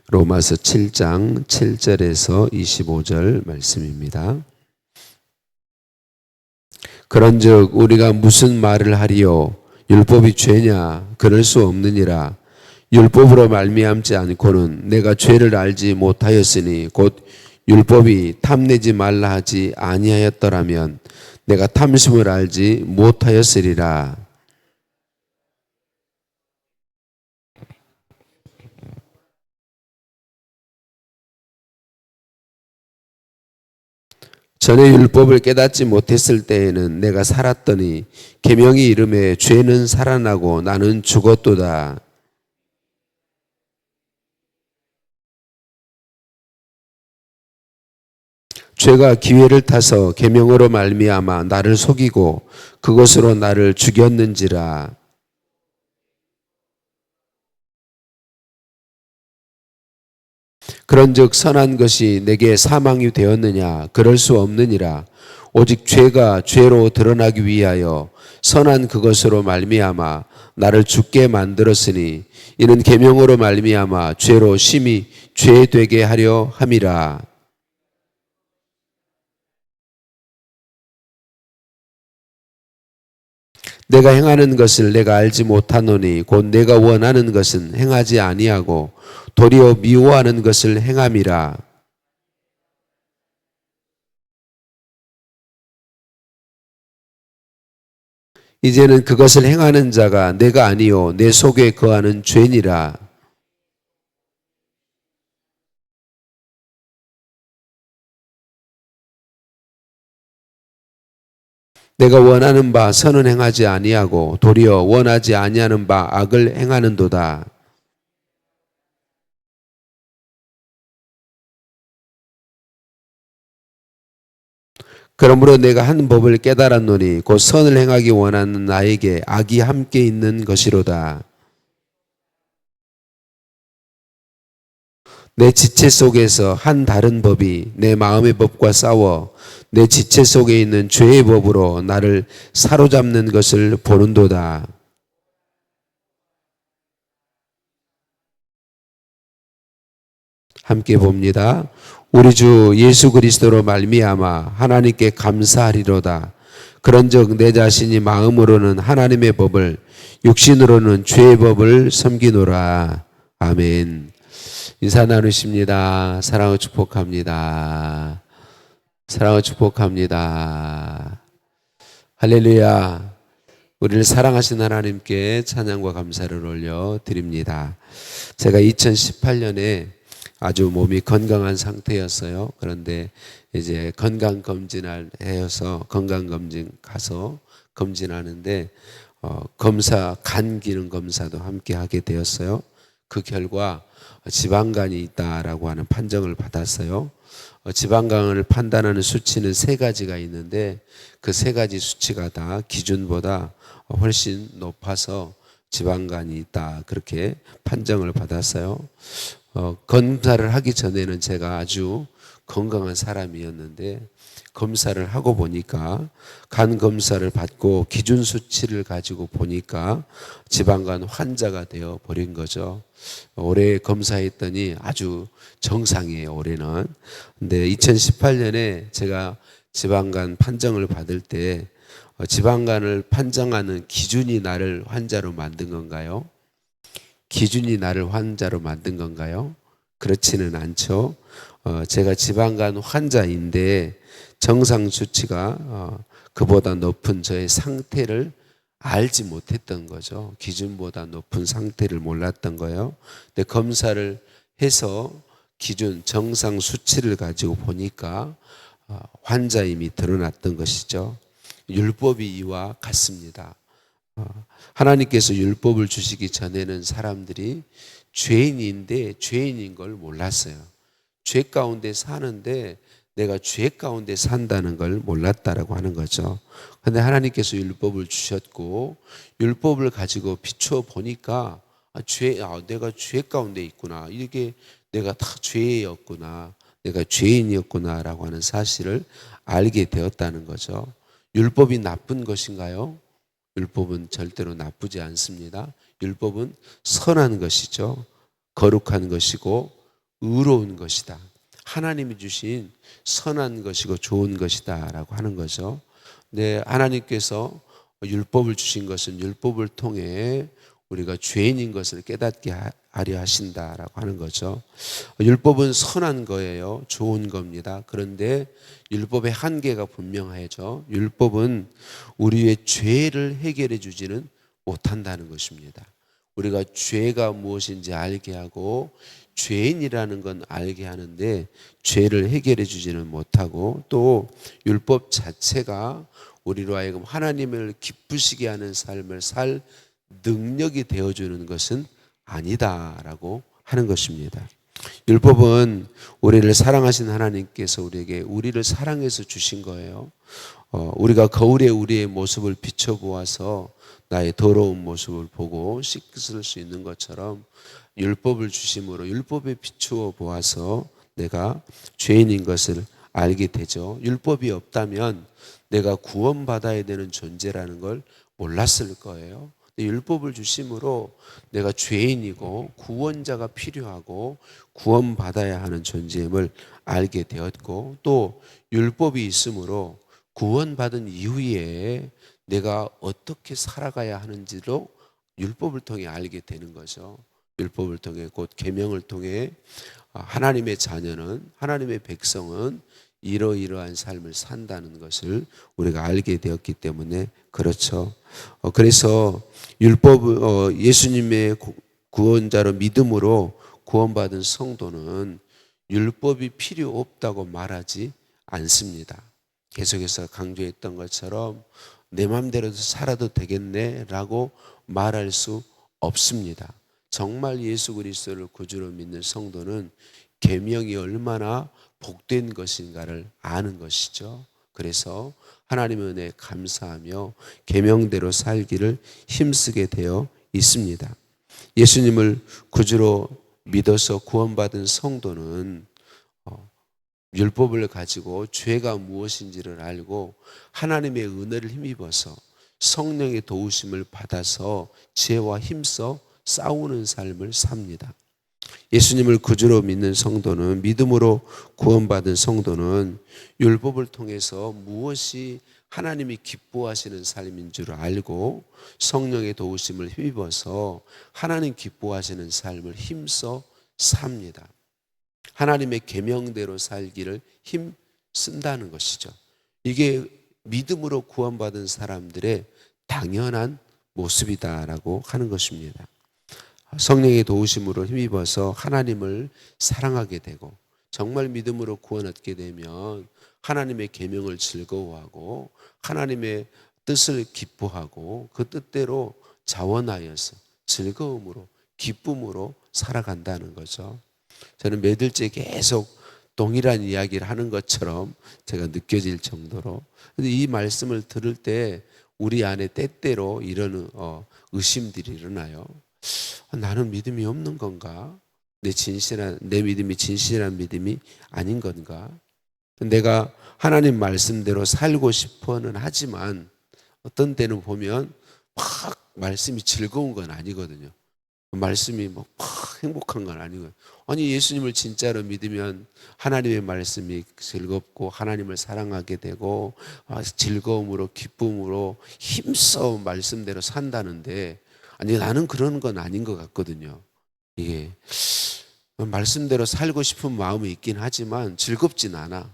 로마서 7장 7절에서 25절 말씀입니다. 그런즉 우리가 무슨 말을 하리요? 율법이 죄냐? 그럴 수 없느니라. 율법으로 말미암지 않고는 내가 죄를 알지 못하였으니 곧 율법이 탐내지 말라 하지 아니하였더라면 내가 탐심을 알지 못하였으리라. 전에 율법을 깨닫지 못했을 때에는 내가 살았더니 계명이 이름에 죄는 살아나고 나는 죽었도다. 죄가 기회를 타서 계명으로 말미암아 나를 속이고 그것으로 나를 죽였는지라. 그런즉 선한 것이 내게 사망이 되었느냐? 그럴 수 없느니라. 오직 죄가 죄로 드러나기 위하여 선한 그것으로 말미암아 나를 죽게 만들었으니 이는 계명으로 말미암아 죄로 심히 죄 되게 하려 함이라. 내가 행하는 것을 내가 알지 못하노니 곧 내가 원하는 것은 행하지 아니하고 도리어 미워하는 것을 행함이라. 이제는 그것을 행하는 자가 내가 아니요 내 속에 거하는 죄니라. 내가 원하는 바 선은 행하지 아니하고 도리어 원하지 아니하는 바 악을 행하는도다. 그러므로 내가 한 법을 깨달았노니 곧 선을 행하기 원하는 나에게 악이 함께 있는 것이로다. 내 지체 속에서 한 다른 법이 내 마음의 법과 싸워 내 지체 속에 있는 죄의 법으로 나를 사로잡는 것을 보는도다. 함께 봅니다. 우리 주 예수 그리스도로 말미암아 하나님께 감사하리로다. 그런즉 내 자신이 마음으로는 하나님의 법을 육신으로는 죄의 법을 섬기노라. 아멘. 인사 나누십니다. 사랑을 축복합니다. 사랑을 축복합니다. 할렐루야. 우리를 사랑하신 하나님께 찬양과 감사를 올려 드립니다. 제가 2018년에 아주 몸이 건강한 상태였어요. 그런데 이제 건강검진을 해서 건강검진 가서 검진하는데 검사 간 기능 검사도 함께 하게 되었어요. 그 결과 지방간이 있다라고 하는 판정을 받았어요. 지방간을 판단하는 수치는 세 가지가 있는데 그 세 가지 수치가 다 기준보다 훨씬 높아서 지방간이 있다 그렇게 판정을 받았어요. 검사를 하기 전에는 제가 아주 건강한 사람이었는데 검사를 하고 보니까 간 검사를 받고 기준 수치를 가지고 보니까 지방간 환자가 되어 버린 거죠. 올해 검사했더니 아주 정상이에요, 올해는. 근데 2018년에 제가 지방간 판정을 받을 때 지방간을 판정하는 기준이 나를 환자로 만든 건가요? 기준이 나를 환자로 만든 건가요? 그렇지는 않죠. 제가 지방간 환자인데 정상 수치가 그보다 높은 저의 상태를 알지 못했던 거죠. 기준보다 높은 상태를 몰랐던 거예요. 근데 검사를 해서 기준 정상 수치를 가지고 보니까 환자임이 드러났던 것이죠. 율법이 이와 같습니다. 하나님께서 율법을 주시기 전에는 사람들이 죄인인데 죄인인 걸 몰랐어요. 죄 가운데 사는데 내가 죄 가운데 산다는 걸 몰랐다라고 하는 거죠. 그런데 하나님께서 율법을 주셨고 율법을 가지고 비추어 보니까 내가 죄 가운데 있구나. 이게 내가 다 죄였구나. 내가 죄인이었구나라고 하는 사실을 알게 되었다는 거죠. 율법이 나쁜 것인가요? 율법은 절대로 나쁘지 않습니다. 율법은 선한 것이죠. 거룩한 것이고 의로운 것이다. 하나님이 주신 선한 것이고 좋은 것이다 라고 하는 거죠. 네, 하나님께서 율법을 주신 것은 율법을 통해 우리가 죄인인 것을 깨닫게 하려 하신다라고 하는 거죠. 율법은 선한 거예요. 좋은 겁니다. 그런데 율법의 한계가 분명하죠. 율법은 우리의 죄를 해결해 주지는 못한다는 것입니다. 우리가 죄가 무엇인지 알게 하고 죄인이라는 건 알게 하는데 죄를 해결해 주지는 못하고, 또 율법 자체가 우리로 하여금 하나님을 기쁘시게 하는 삶을 살 능력이 되어주는 것은 아니다라고 하는 것입니다. 율법은 우리를 사랑하신 하나님께서 우리를 사랑해서 주신 거예요. 우리가 거울에 우리의 모습을 비춰보아서 나의 더러운 모습을 보고 씻을 수 있는 것처럼 율법을 주심으로 율법에 비추어 보아서 내가 죄인인 것을 알게 되죠. 율법이 없다면 내가 구원받아야 되는 존재라는 걸 몰랐을 거예요. 율법을 주심으로 내가 죄인이고 구원자가 필요하고 구원받아야 하는 존재임을 알게 되었고, 또 율법이 있으므로 구원받은 이후에 내가 어떻게 살아가야 하는지도 율법을 통해 알게 되는 거죠. 율법을 통해, 곧 계명을 통해 하나님의 자녀는, 하나님의 백성은 이러이러한 삶을 산다는 것을 우리가 알게 되었기 때문에 그렇죠. 그래서 예수님의 구원자로 믿음으로 구원받은 성도는 율법이 필요 없다고 말하지 않습니다. 계속해서 강조했던 것처럼 내 마음대로 살아도 되겠네 라고 말할 수 없습니다. 정말 예수 그리스도를 구주로 믿는 성도는 계명이 얼마나 복된 것인가를 아는 것이죠. 그래서 하나님의 은혜에 감사하며 계명대로 살기를 힘쓰게 되어 있습니다. 예수님을 구주로 믿어서 구원받은 성도는 율법을 가지고 죄가 무엇인지를 알고 하나님의 은혜를 힘입어서 성령의 도우심을 받아서 죄와 힘써 싸우는 삶을 삽니다. 예수님을 구주로 믿는 성도는, 믿음으로 구원받은 성도는 율법을 통해서 무엇이 하나님이 기뻐하시는 삶인 줄 알고 성령의 도우심을 힘입어서 하나님 기뻐하시는 삶을 힘써 삽니다. 하나님의 계명대로 살기를 힘쓴다는 것이죠. 이게 믿음으로 구원받은 사람들의 당연한 모습이다라고 하는 것입니다. 성령의 도우심으로 힘입어서 하나님을 사랑하게 되고, 정말 믿음으로 구원 얻게 되면 하나님의 계명을 즐거워하고 하나님의 뜻을 기뻐하고 그 뜻대로 자원하여서 즐거움으로 기쁨으로 살아간다는 거죠. 저는 매일째 계속 동일한 이야기를 하는 것처럼 제가 느껴질 정도로, 근데 이 말씀을 들을 때 우리 안에 때때로 이런 의심들이 일어나요. 나는 믿음이 없는 건가? 내 믿음이 진실한 믿음이 아닌 건가? 내가 하나님 말씀대로 살고 싶어는 하지만 어떤 때는 보면 막 말씀이 즐거운 건 아니거든요. 말씀이 막 행복한 건 아니고요. 아니, 예수님을 진짜로 믿으면 하나님의 말씀이 즐겁고 하나님을 사랑하게 되고 즐거움으로 기쁨으로 힘써 말씀대로 산다는데, 아니, 나는 그런 건 아닌 것 같거든요. 이게 말씀대로 살고 싶은 마음이 있긴 하지만 즐겁진 않아.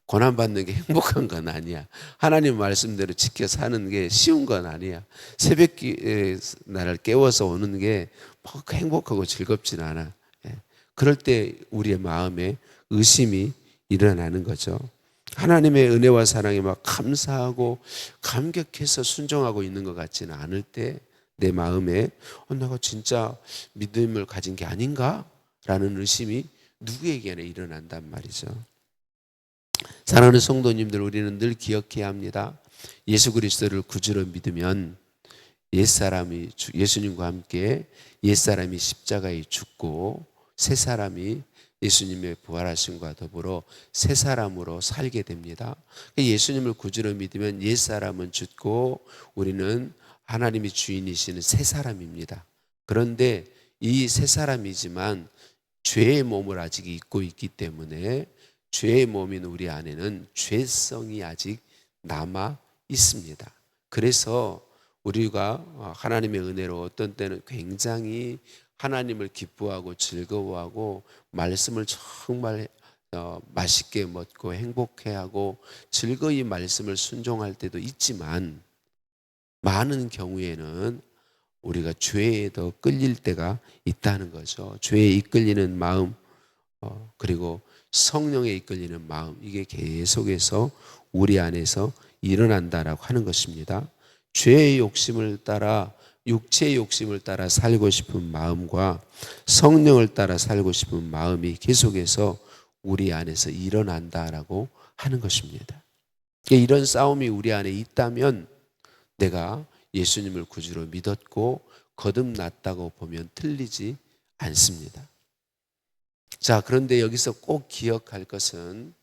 고난받는 게 행복한 건 아니야. 하나님 말씀대로 지켜 사는 게 쉬운 건 아니야. 새벽에 나를 깨워서 오는 게 행복하고 즐겁진 않아. 그럴 때 우리의 마음에 의심이 일어나는 거죠. 하나님의 은혜와 사랑에 막 감사하고 감격해서 순종하고 있는 것 같지는 않을 때 내 마음에 내가 진짜 믿음을 가진 게 아닌가? 라는 의심이 누구에게나 일어난단 말이죠. 사랑하는 성도님들, 우리는 늘 기억해야 합니다. 예수 그리스도를 구주로 믿으면 예수님과 함께 옛사람이 십자가에 죽고 새 사람이 예수님의 부활하심과 더불어 새 사람으로 살게 됩니다. 예수님을 구주로 믿으면 옛사람은 죽고 우리는 하나님이 주인이시는 새 사람입니다. 그런데 이 새 사람이지만 죄의 몸을 아직 입고 있기 때문에 죄의 몸인 우리 안에는 죄성이 아직 남아 있습니다. 그래서 우리가 하나님의 은혜로 어떤 때는 굉장히 하나님을 기뻐하고 즐거워하고 말씀을 정말 맛있게 먹고 행복해하고 즐거이 말씀을 순종할 때도 있지만 많은 경우에는 우리가 죄에 더 끌릴 때가 있다는 거죠. 죄에 이끌리는 마음 그리고 성령에 이끌리는 마음, 이게 계속해서 우리 안에서 일어난다라고 하는 것입니다. 죄의 욕심을 따라, 육체의 욕심을 따라 살고 싶은 마음과 성령을 따라 살고 싶은 마음이 계속해서 우리 안에서 일어난다라고 하는 것입니다. 이런 싸움이 우리 안에 있다면 내가 예수님을 구주로 믿었고 거듭났다고 보면 틀리지 않습니다. 자, 그런데 여기서 꼭 기억할 것은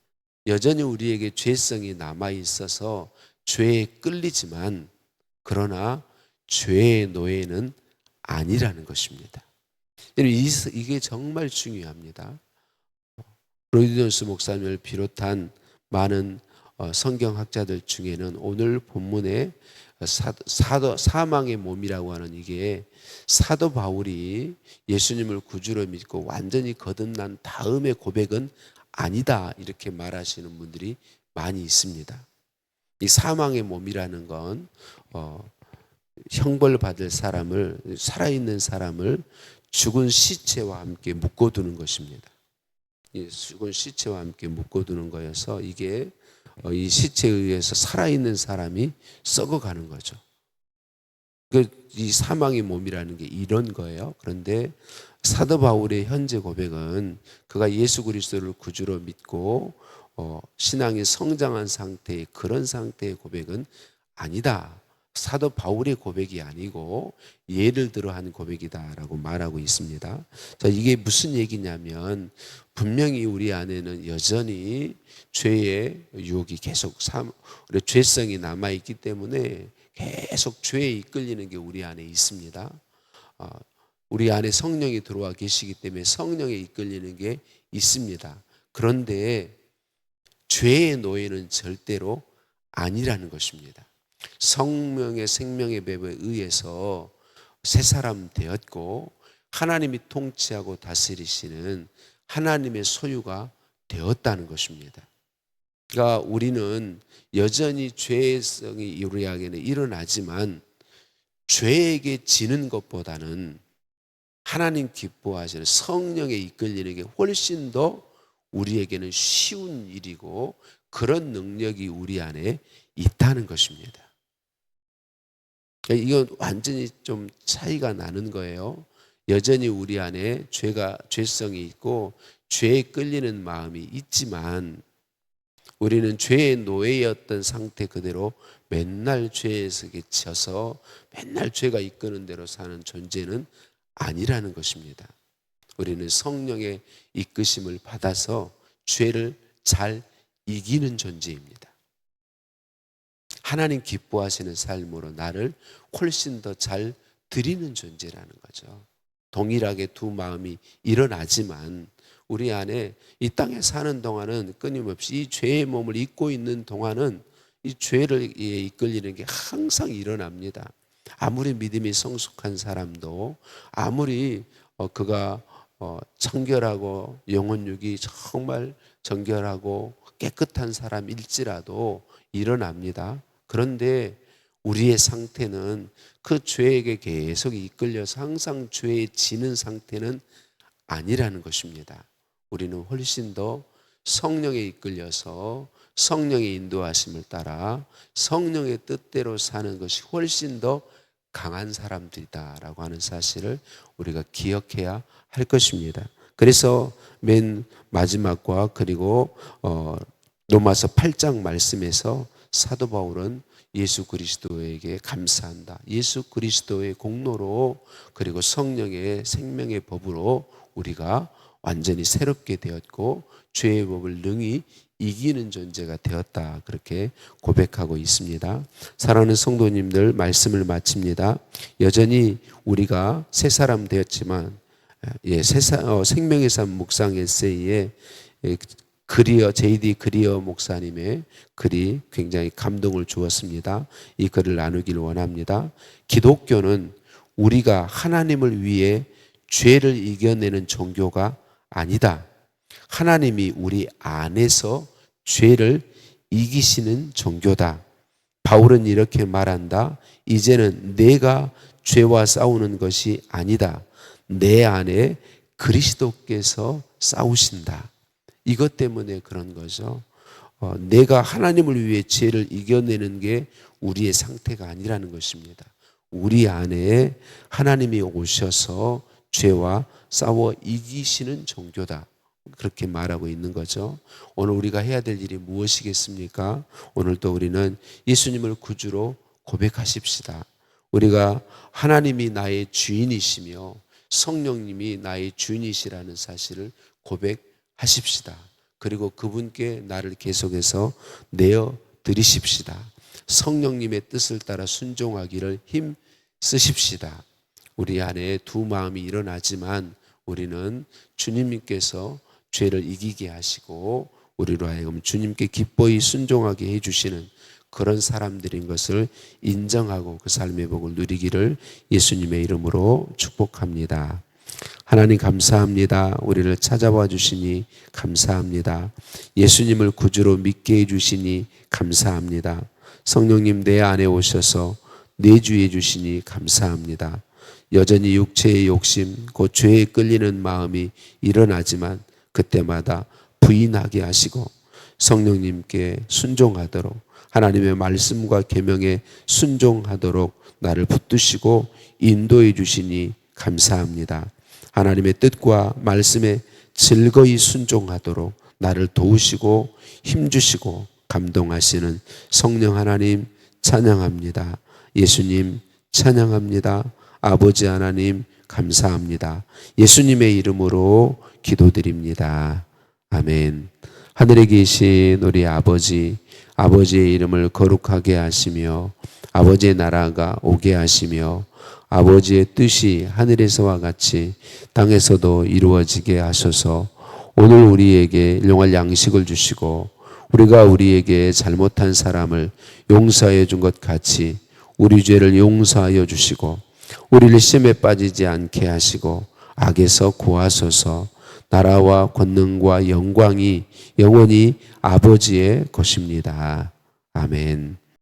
여전히 우리에게 죄성이 남아 있어서 죄에 끌리지만 그러나 죄의 노예는 아니라는 것입니다. 이게 정말 중요합니다. 로이드존스 목사님을 비롯한 많은 성경학자들 중에는 오늘 본문에 사망의 몸이라고 하는 이게 사도 바울이 예수님을 구주로 믿고 완전히 거듭난 다음의 고백은 아니다, 이렇게 말하시는 분들이 많이 있습니다. 이 사망의 몸이라는 건 형벌받을 사람을, 살아있는 사람을 죽은 시체와 함께 묶어두는 것입니다. 죽은 시체와 함께 묶어두는 거여서 이게 이 시체에 의해서 살아있는 사람이 썩어가는 거죠. 이 사망의 몸이라는 게 이런 거예요. 그런데 사도 바울의 현재 고백은 그가 예수 그리스도를 구주로 믿고 신앙이 성장한 상태의 그런 상태의 고백은 아니다. 사도 바울의 고백이 아니고 예를 들어 한 고백이다라고 말하고 있습니다. 자, 이게 무슨 얘기냐면 분명히 우리 안에는 여전히 죄의 유혹이 계속 죄성이 남아있기 때문에 계속 죄에 이끌리는 게 우리 안에 있습니다. 우리 안에 성령이 들어와 계시기 때문에 성령에 이끌리는 게 있습니다. 그런데 죄의 노예는 절대로 아니라는 것입니다. 성령의 생명의 배부에 의해서 새 사람 되었고 하나님이 통치하고 다스리시는 하나님의 소유가 되었다는 것입니다. 그러니까 우리는 여전히 죄성이 우리에게는 일어나지만 죄에게 지는 것보다는 하나님 기뻐하시는 성령에 이끌리는 게 훨씬 더 우리에게는 쉬운 일이고 그런 능력이 우리 안에 있다는 것입니다. 이건 완전히 좀 차이가 나는 거예요. 여전히 우리 안에 죄성이 있고 죄에 끌리는 마음이 있지만 우리는 죄의 노예였던 상태 그대로 맨날 죄에 갇혀서 맨날 죄가 이끄는 대로 사는 존재는 아니라는 것입니다. 우리는 성령의 이끄심을 받아서 죄를 잘 이기는 존재입니다. 하나님 기뻐하시는 삶으로 나를 훨씬 더 잘 드리는 존재라는 거죠. 동일하게 두 마음이 일어나지만 우리 안에 이 땅에 사는 동안은 끊임없이 이 죄의 몸을 입고 있는 동안은 이 죄를 이끌리는 게 항상 일어납니다. 아무리 믿음이 성숙한 사람도 아무리 그가 청결하고 영혼육이 정말 정결하고 깨끗한 사람일지라도 일어납니다. 그런데 우리의 상태는 그 죄에게 계속 이끌려서 항상 죄에 지는 상태는 아니라는 것입니다. 우리는 훨씬 더 성령에 이끌려서 성령의 인도하심을 따라 성령의 뜻대로 사는 것이 훨씬 더 강한 사람들이다라고 하는 사실을 우리가 기억해야 할 것입니다. 그래서 맨 마지막과 그리고 로마서 8장 말씀에서 사도 바울은 예수 그리스도에게 감사한다. 예수 그리스도의 공로로 그리고 성령의 생명의 법으로 우리가 완전히 새롭게 되었고 죄의 법을 능히 이기는 존재가 되었다. 그렇게 고백하고 있습니다. 사랑하는 성도님들, 말씀을 마칩니다. 여전히 우리가 새 사람 되었지만 생명의 삶 묵상 에세이에 J.D. 그리어 목사님의 글이 굉장히 감동을 주었습니다. 이 글을 나누길 원합니다. 기독교는 우리가 하나님을 위해 죄를 이겨내는 종교가 아니다. 하나님이 우리 안에서 죄를 이기시는 종교다. 바울은 이렇게 말한다. 이제는 내가 죄와 싸우는 것이 아니다. 내 안에 그리스도께서 싸우신다. 이것 때문에 그런 거죠. 내가 하나님을 위해 죄를 이겨내는 게 우리의 상태가 아니라는 것입니다. 우리 안에 하나님이 오셔서 죄와 싸워 이기시는 종교다. 그렇게 말하고 있는 거죠. 오늘 우리가 해야 될 일이 무엇이겠습니까? 오늘 또 우리는 예수님을 구주로 고백하십시다. 우리가 하나님이 나의 주인이시며 성령님이 나의 주인이시라는 사실을 고백하십시다. 그리고 그분께 나를 계속해서 내어 드리십시다. 성령님의 뜻을 따라 순종하기를 힘 쓰십시다. 우리 안에 두 마음이 일어나지만 우리는 주님께서 죄를 이기게 하시고 우리로 하여금 주님께 기꺼이 순종하게 해주시는 그런 사람들인 것을 인정하고 그 삶의 복을 누리기를 예수님의 이름으로 축복합니다. 하나님 감사합니다. 우리를 찾아와 주시니 감사합니다. 예수님을 구주로 믿게 해주시니 감사합니다. 성령님 내 안에 오셔서 내주해 주시니 감사합니다. 여전히 육체의 욕심, 곧 죄에 끌리는 마음이 일어나지만 그때마다 부인하게 하시고 성령님께 순종하도록 하나님의 말씀과 계명에 순종하도록 나를 붙드시고 인도해 주시니 감사합니다. 하나님의 뜻과 말씀에 즐거이 순종하도록 나를 도우시고 힘주시고 감동하시는 성령 하나님 찬양합니다. 예수님 찬양합니다. 아버지 하나님 감사합니다. 예수님의 이름으로 기도드립니다. 아멘. 하늘에 계신 우리 아버지, 아버지의 이름을 거룩하게 하시며 아버지의 나라가 오게 하시며 아버지의 뜻이 하늘에서와 같이 땅에서도 이루어지게 하소서. 오늘 우리에게 일용할 양식을 주시고 우리가 우리에게 잘못한 사람을 용서해 준 것 같이 우리 죄를 용서하여 주시고 우리를 시험에 빠지지 않게 하시고 악에서 구하소서. 나라와 권능과 영광이 영원히 아버지의 것입니다. 아멘.